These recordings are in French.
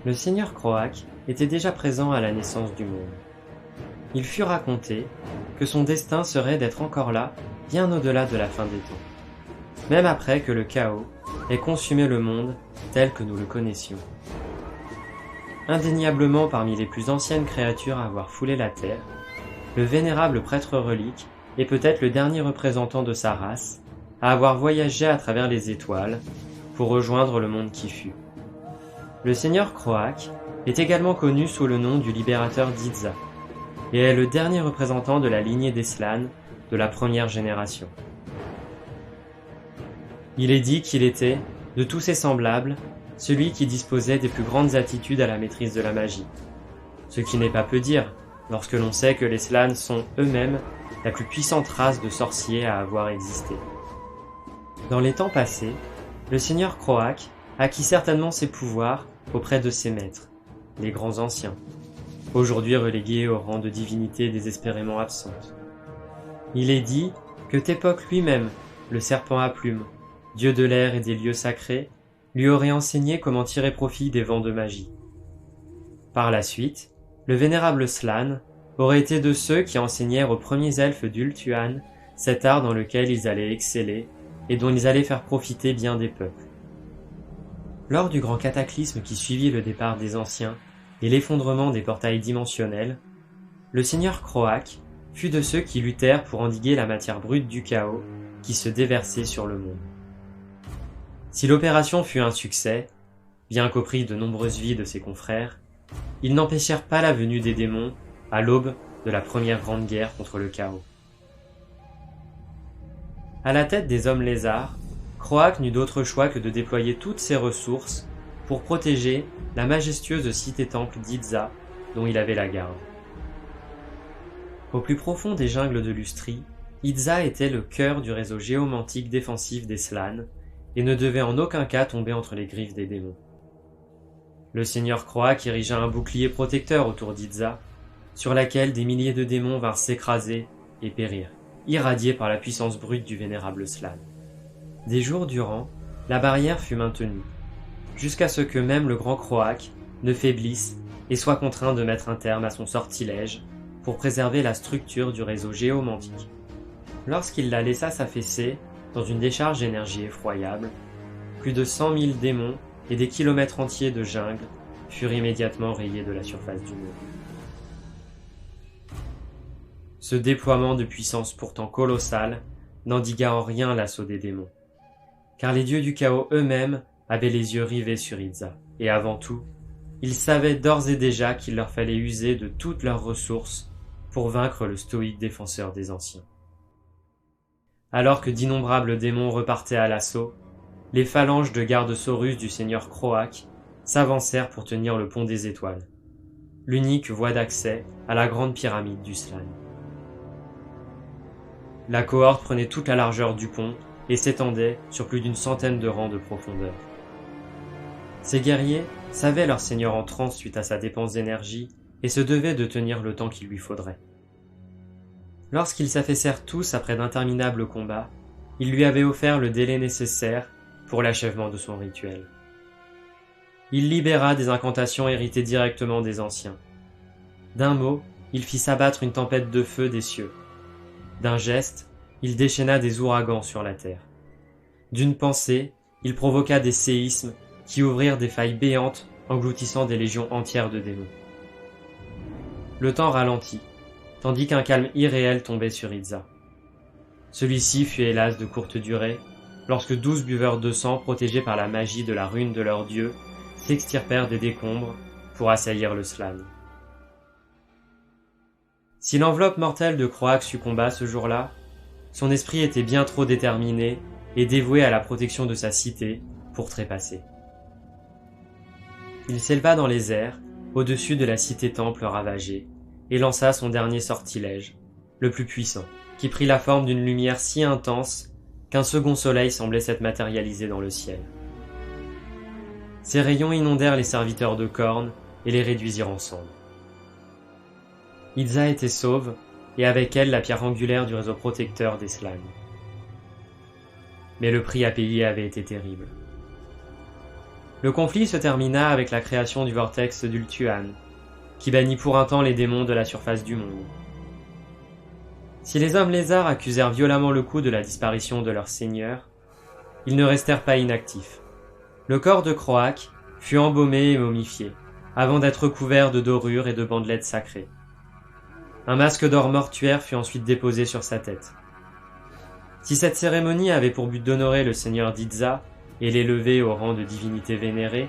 Le seigneur Croak était déjà présent à la naissance du monde. Il fut raconté que son destin serait d'être encore là, bien au-delà de la fin des temps, même après que le chaos ait consumé le monde tel que nous le connaissions. Indéniablement parmi les plus anciennes créatures à avoir foulé la terre, le vénérable prêtre relique est peut-être le dernier représentant de sa race à avoir voyagé à travers les étoiles pour rejoindre le monde qui fut. Le seigneur Croak est également connu sous le nom du libérateur d'Idza et est le dernier représentant de la lignée des Slanes de la première génération. Il est dit qu'il était, de tous ses semblables, celui qui disposait des plus grandes aptitudes à la maîtrise de la magie. Ce qui n'est pas peu dire, lorsque l'on sait que les Slanes sont eux-mêmes la plus puissante race de sorciers à avoir existé. Dans les temps passés, le seigneur Croak acquit certainement ses pouvoirs auprès de ses maîtres, les grands anciens, aujourd'hui relégués au rang de divinité désespérément absente. Il est dit que Tepok lui-même, le serpent à plumes, dieu de l'air et des lieux sacrés, lui aurait enseigné comment tirer profit des vents de magie. Par la suite, le vénérable Slan aurait été de ceux qui enseignèrent aux premiers elfes d'Ultuan cet art dans lequel ils allaient exceller et dont ils allaient faire profiter bien des peuples. Lors du grand cataclysme qui suivit le départ des anciens et l'effondrement des portails dimensionnels, le seigneur Croak fut de ceux qui luttèrent pour endiguer la matière brute du chaos qui se déversait sur le monde. Si l'opération fut un succès, bien qu'au prix de nombreuses vies de ses confrères, ils n'empêchèrent pas la venue des démons à l'aube de la première grande guerre contre le chaos. À la tête des hommes lézards, Croak n'eut d'autre choix que de déployer toutes ses ressources pour protéger la majestueuse cité-temple d'Idza dont il avait la garde. Au plus profond des jungles de Lustrie, Idza était le cœur du réseau géomantique défensif des Slanes et ne devait en aucun cas tomber entre les griffes des démons. Le seigneur Croak érigea un bouclier protecteur autour d'Idza, sur laquelle des milliers de démons vinrent s'écraser et périr, irradiés par la puissance brute du vénérable Slan. Des jours durant, la barrière fut maintenue, jusqu'à ce que même le grand Croak ne faiblisse et soit contraint de mettre un terme à son sortilège pour préserver la structure du réseau géomantique. Lorsqu'il la laissa s'affaisser dans une décharge d'énergie effroyable, plus de 100 000 démons et des kilomètres entiers de jungle furent immédiatement rayés de la surface du monde. Ce déploiement de puissance pourtant colossale n'endigua en rien l'assaut des démons, car les dieux du chaos eux-mêmes avaient les yeux rivés sur Idza, et avant tout, ils savaient d'ores et déjà qu'il leur fallait user de toutes leurs ressources pour vaincre le stoïque défenseur des anciens. Alors que d'innombrables démons repartaient à l'assaut, les phalanges de gardes saurus du seigneur Croak s'avancèrent pour tenir le pont des étoiles, l'unique voie d'accès à la grande pyramide du Slan. La cohorte prenait toute la largeur du pont et s'étendait sur plus d'une centaine de rangs de profondeur. Ces guerriers savaient leur seigneur en transe suite à sa dépense d'énergie et se devaient de tenir le temps qu'il lui faudrait. Lorsqu'ils s'affaissèrent tous après d'interminables combats, ils lui avaient offert le délai nécessaire pour l'achèvement de son rituel. Il libéra des incantations héritées directement des anciens. D'un mot, il fit s'abattre une tempête de feu des cieux. D'un geste, il déchaîna des ouragans sur la terre. D'une pensée, il provoqua des séismes qui ouvrirent des failles béantes engloutissant des légions entières de démons. Le temps ralentit, tandis qu'un calme irréel tombait sur Idza. Celui-ci fut hélas de courte durée, lorsque 12 buveurs de sang protégés par la magie de la rune de leur dieu s'extirpèrent des décombres pour assaillir le Slan. Si l'enveloppe mortelle de Croak succomba ce jour-là, son esprit était bien trop déterminé et dévoué à la protection de sa cité pour trépasser. Il s'éleva dans les airs, au-dessus de la cité-temple ravagée, et lança son dernier sortilège, le plus puissant, qui prit la forme d'une lumière si intense qu'un second soleil semblait s'être matérialisé dans le ciel. Ces rayons inondèrent les serviteurs de Khorne et les réduisirent en cendres. Idza était sauve, et avec elle la pierre angulaire du réseau protecteur des Slanes. Mais le prix à payer avait été terrible. Le conflit se termina avec la création du vortex d'Ultuan, qui bannit pour un temps les démons de la surface du monde. Si les hommes lézards accusèrent violemment le coup de la disparition de leur seigneur, ils ne restèrent pas inactifs. Le corps de Croak fut embaumé et momifié, avant d'être recouvert de dorures et de bandelettes sacrées. Un masque d'or mortuaire fut ensuite déposé sur sa tête. Si cette cérémonie avait pour but d'honorer le seigneur d'Itza et l'élever au rang de divinité vénérée,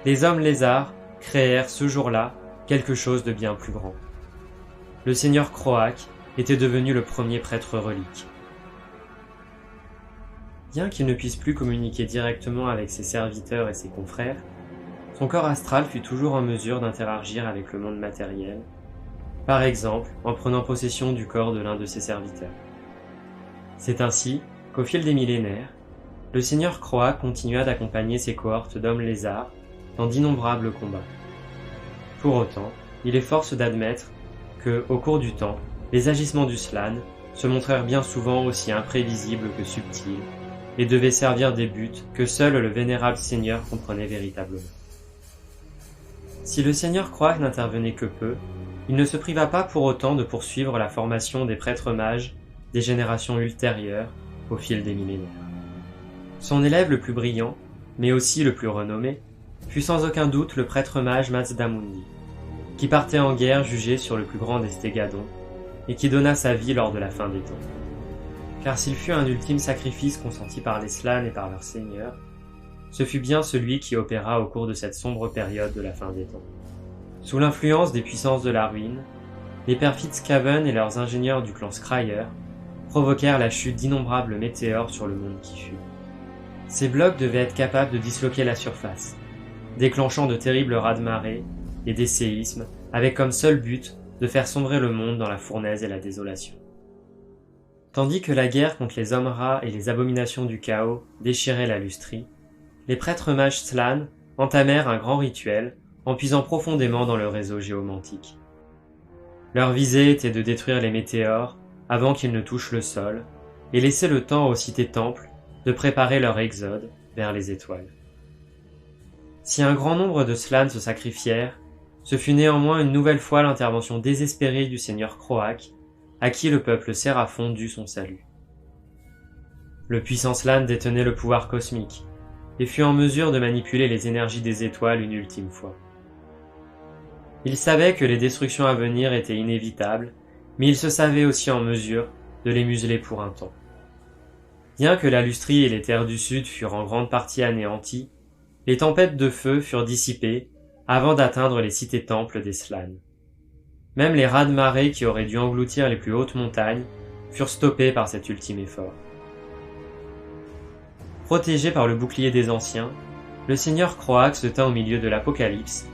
les hommes lézards créèrent ce jour-là quelque chose de bien plus grand. Le seigneur Croak était devenu le premier prêtre relique. Bien qu'il ne puisse plus communiquer directement avec ses serviteurs et ses confrères, son corps astral fut toujours en mesure d'interagir avec le monde matériel, par exemple en prenant possession du corps de l'un de ses serviteurs. C'est ainsi qu'au fil des millénaires, le seigneur Croak continua d'accompagner ses cohortes d'hommes lézards dans d'innombrables combats. Pour autant, il est force d'admettre que, au cours du temps, les agissements du Slann se montrèrent bien souvent aussi imprévisibles que subtils et devaient servir des buts que seul le vénérable seigneur comprenait véritablement. Si le seigneur Croak n'intervenait que peu, il ne se priva pas pour autant de poursuivre la formation des prêtres mages des générations ultérieures au fil des millénaires. Son élève le plus brillant, mais aussi le plus renommé, fut sans aucun doute le prêtre mage Mazdamundi, qui partait en guerre jugé sur le plus grand des Stégadons, et qui donna sa vie lors de la fin des temps. Car s'il fut un ultime sacrifice consenti par les Slann et par leur seigneur, ce fut bien celui qui opéra au cours de cette sombre période de la fin des temps. Sous l'influence des puissances de la ruine, les perfides Skaven et leurs ingénieurs du clan Scryer provoquèrent la chute d'innombrables météores sur le monde qui fut. Ces blocs devaient être capables de disloquer la surface, déclenchant de terribles raz-de-marée et des séismes, avec comme seul but de faire sombrer le monde dans la fournaise et la désolation. Tandis que la guerre contre les hommes rats et les abominations du chaos déchirait la lustrie, les prêtres mages Slann entamèrent un grand rituel en puisant profondément dans le réseau géomantique. Leur visée était de détruire les météores avant qu'ils ne touchent le sol et laisser le temps aux cités-temples de préparer leur exode vers les étoiles. Si un grand nombre de Slann se sacrifièrent, ce fut néanmoins une nouvelle fois l'intervention désespérée du seigneur Croak, à qui le peuple séraphon dut son salut. Le puissant Slann détenait le pouvoir cosmique, et fut en mesure de manipuler les énergies des étoiles une ultime fois. Il savait que les destructions à venir étaient inévitables, mais il se savait aussi en mesure de les museler pour un temps. Bien que la lustrie et les terres du sud furent en grande partie anéanties, les tempêtes de feu furent dissipées avant d'atteindre les cités-temples des Slann. Même les raz-de-marée qui auraient dû engloutir les plus hautes montagnes furent stoppés par cet ultime effort. Protégé par le bouclier des anciens, le seigneur Croak se tint au milieu de l'apocalypse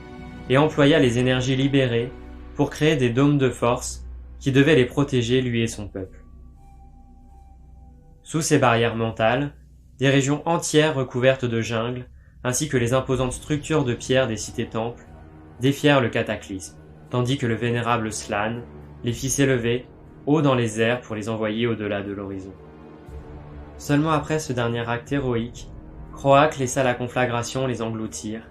et employa les énergies libérées pour créer des dômes de force qui devaient les protéger lui et son peuple. Sous ces barrières mentales, des régions entières recouvertes de jungle ainsi que les imposantes structures de pierre des cités-temples défièrent le cataclysme, tandis que le vénérable Slann les fit s'élever haut dans les airs pour les envoyer au-delà de l'horizon. Seulement après ce dernier acte héroïque, Croak laissa la conflagration les engloutir,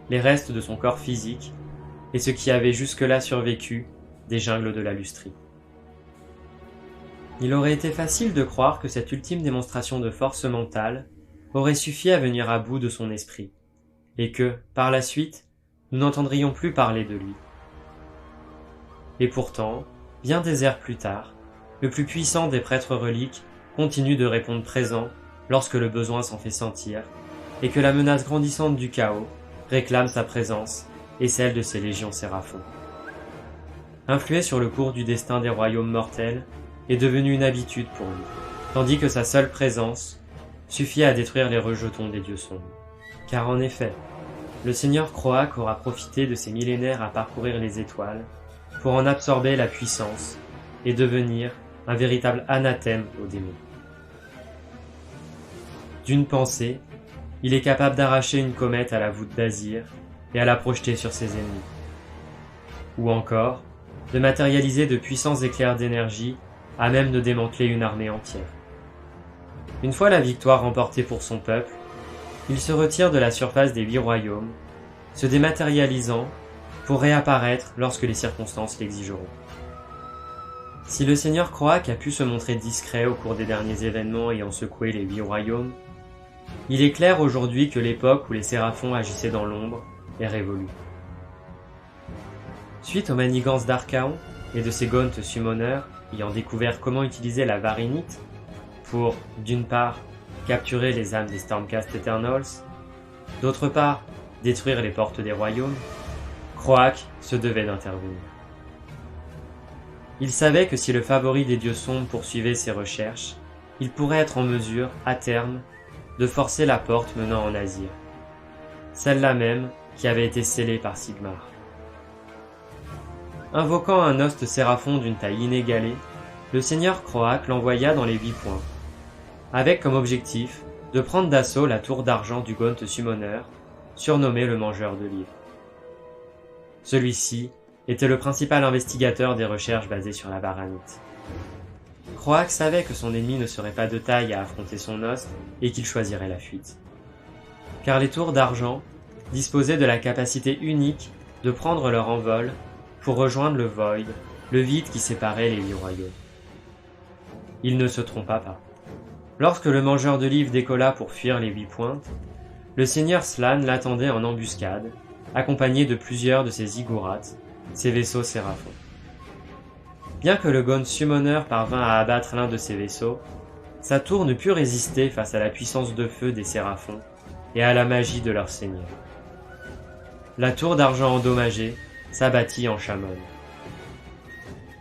les restes de son corps physique et ce qui avait jusque-là survécu des jungles de la lustrie. Il aurait été facile de croire que cette ultime démonstration de force mentale aurait suffi à venir à bout de son esprit, et que, par la suite, nous n'entendrions plus parler de lui. Et pourtant, bien des ères plus tard, le plus puissant des prêtres reliques continue de répondre présent lorsque le besoin s'en fait sentir, et que la menace grandissante du chaos réclame sa présence et celle de ses légions séraphons. Influer sur le cours du destin des royaumes mortels est devenu une habitude pour lui, tandis que sa seule présence suffit à détruire les rejetons des dieux sombres. Car en effet, le seigneur Croak aura profité de ces millénaires à parcourir les étoiles pour en absorber la puissance et devenir un véritable anathème aux démons. D'une pensée, il est capable d'arracher une comète à la voûte d'Azir et à la projeter sur ses ennemis. Ou encore, de matérialiser de puissants éclairs d'énergie à même de démanteler une armée entière. Une fois la victoire remportée pour son peuple, il se retire de la surface des 8 royaumes, se dématérialisant pour réapparaître lorsque les circonstances l'exigeront. Si le seigneur Croak a pu se montrer discret au cours des derniers événements ayant secoué les 8 royaumes, il est clair aujourd'hui que l'époque où les séraphons agissaient dans l'ombre est révolue. Suite aux manigances d'Archaon et de ses Gaunt Summoners ayant découvert comment utiliser la Varinite pour, d'une part, capturer les âmes des Stormcast Eternals, d'autre part, détruire les portes des royaumes, Croak se devait d'intervenir. Il savait que si le favori des dieux sombres poursuivait ses recherches, il pourrait être en mesure, à terme, de forcer la porte menant en Azyr, celle-là même qui avait été scellée par Sigmar. Invoquant un host séraphon d'une taille inégalée, le seigneur Croak l'envoya dans les 8 points, avec comme objectif de prendre d'assaut la tour d'argent du Gaunt Summoner, surnommé le Mangeur de Livres. Celui-ci était le principal investigateur des recherches basées sur la Varanite. Croak savait que son ennemi ne serait pas de taille à affronter son host et qu'il choisirait la fuite. Car les tours d'argent disposaient de la capacité unique de prendre leur envol pour rejoindre le Void, le vide qui séparait les 8 royaumes. Il ne se trompa pas. Lorsque le Mangeur de Livres décolla pour fuir les 8 pointes, le seigneur Slann l'attendait en embuscade, accompagné de plusieurs de ses Ziggurats, ses vaisseaux séraphons. Bien que le Gaunt Summoner parvint à abattre l'un de ses vaisseaux, sa tour ne put résister face à la puissance de feu des séraphons et à la magie de leur seigneur. La tour d'argent endommagée s'abattit en Chamon.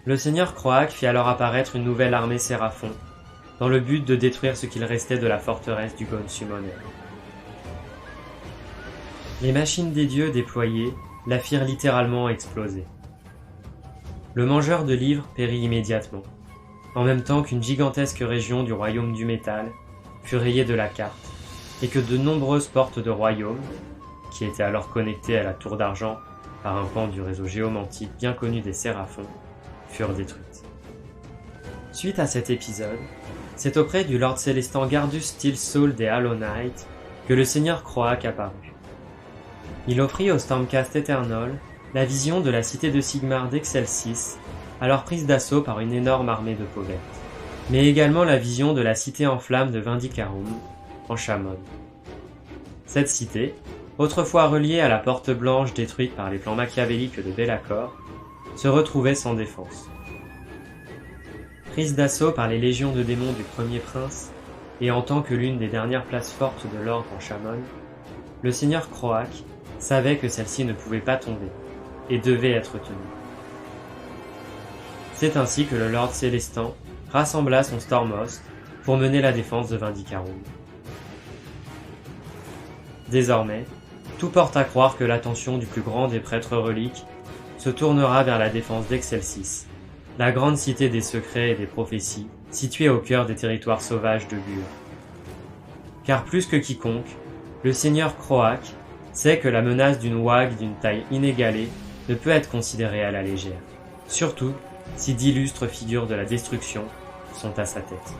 Le seigneur Croak fit alors apparaître une nouvelle armée séraphon, dans le but de détruire ce qu'il restait de la forteresse du Gaunt Summoner. Les machines des dieux déployées la firent littéralement exploser. Le Mangeur de Livres périt immédiatement, en même temps qu'une gigantesque région du royaume du métal fut rayée de la carte, et que de nombreuses portes de royaumes, qui étaient alors connectées à la tour d'argent par un pan du réseau géomantique bien connu des séraphons, furent détruites. Suite à cet épisode, c'est auprès du Lord Célestin Gardus Steelsoul des Hollow Knight que le seigneur Croak apparut. Il offrit au Stormcast Eternal la vision de la cité de Sigmar d'Excelsis, alors prise d'assaut par une énorme armée de pauvettes, mais également la vision de la cité en flammes de Vindicarum, en Chamon. Cette cité, autrefois reliée à la Porte Blanche détruite par les plans machiavéliques de Be'lakor, se retrouvait sans défense. Prise d'assaut par les légions de démons du Premier Prince, et en tant que l'une des dernières places fortes de l'ordre en Chamon, le seigneur Croak savait que celle-ci ne pouvait pas tomber, et devait être tenue. C'est ainsi que le Lord Célestin rassembla son Stormhost pour mener la défense de Vindicarum. Désormais, tout porte à croire que l'attention du plus grand des prêtres reliques se tournera vers la défense d'Excelsis, la grande cité des secrets et des prophéties, située au cœur des territoires sauvages de Bur. Car plus que quiconque, le seigneur Croak sait que la menace d'une Wag d'une taille inégalée ne peut être considérée à la légère, surtout si d'illustres figures de la destruction sont à sa tête.